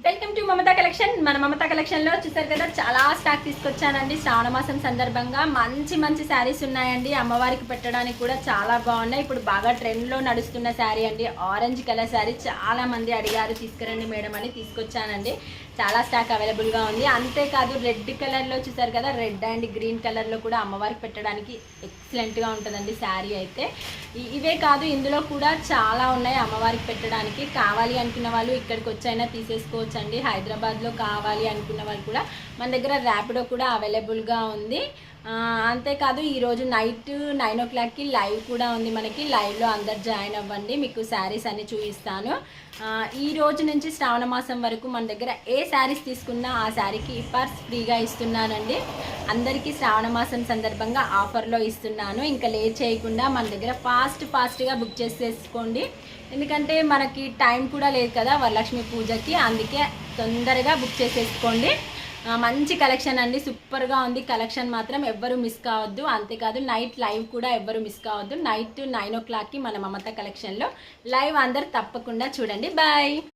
Welcome to Mamata collection. మన Mamata collection లో చూసారు కదా, చాలా స్టాక్ తీసుకొచ్చానండి. శ్రావణ మాసం సందర్భంగా మంచి మంచి శారీస్ ఉన్నాయండి. అమ్మవారికి పెట్టడానికి కూడా చాలా బాగున్నాయి. ఇప్పుడు బాగా ట్రెండ్ లో నడుస్తున్న శారీ అండి, ఆరెంజ్ కలర్ శారీ. చాలా మంది అడిగారు తీసుకురండి మేడం అని తీసుకొచ్చానండి. చాలా స్టాక్ అవైలబుల్ గా ఉంది. అంతేకాదు రెడ్ కలర్ లో చూసారు కదా, రెడ్ అండ్ గ్రీన్ కలర్ లో కూడా అమ్మవారికి పెట్టడానికి ఎక్సలెంట్ గా ఉంటుందండి శారీ అయితే. ఇవే కాదు, ఇందులో కూడా చాలా ఉన్నాయి అమ్మవారికి పెట్టడానికి. కావాలి అనుకున్న వాళ్ళు ఇక్కడికి వచ్చైనా తీసేసుకోవచ్చు అండి. హైదరాబాద్లో కావాలి అనుకున్న వాళ్ళు కూడా మన దగ్గర ర్యాపిడో కూడా అవైలబుల్గా ఉంది. అంతేకాదు ఈరోజు నైట్ 9 o'clockకి లైవ్ కూడా ఉంది మనకి. లైవ్లో అందరు జాయిన్ అవ్వండి, మీకు శారీస్ అన్ని చూపిస్తాను. ఈ రోజు నుంచి శ్రావణ మాసం వరకు మన దగ్గర ఏ శారీస్ తీసుకున్నా ఆ శారీకి పర్స్ ఫ్రీగా ఇస్తున్నానండి. అందరికీ శ్రావణ మాసం సందర్భంగా ఆఫర్లో ఇస్తున్నాను. ఇంకా లేట్ చేయకుండా మన దగ్గర ఫాస్ట్గా బుక్ చేసేసుకోండి. ఎందుకంటే మనకి టైం కూడా లేదు కదా వరలక్ష్మి పూజకి, అందుకే తొందరగా బుక్ చేసేసుకోండి. మంచి కలెక్షన్ అండి, సూపర్గా ఉంది కలెక్షన్ మాత్రం. ఎవ్వరు మిస్ కావద్దు. అంతేకాదు నైట్ లైవ్ కూడా ఎవ్వరు మిస్ కావద్దు. నైట్ 9 o'clockకి మన మమతా కలెక్షన్లో లైవ్ అందరు తప్పకుండా చూడండి. బాయ్.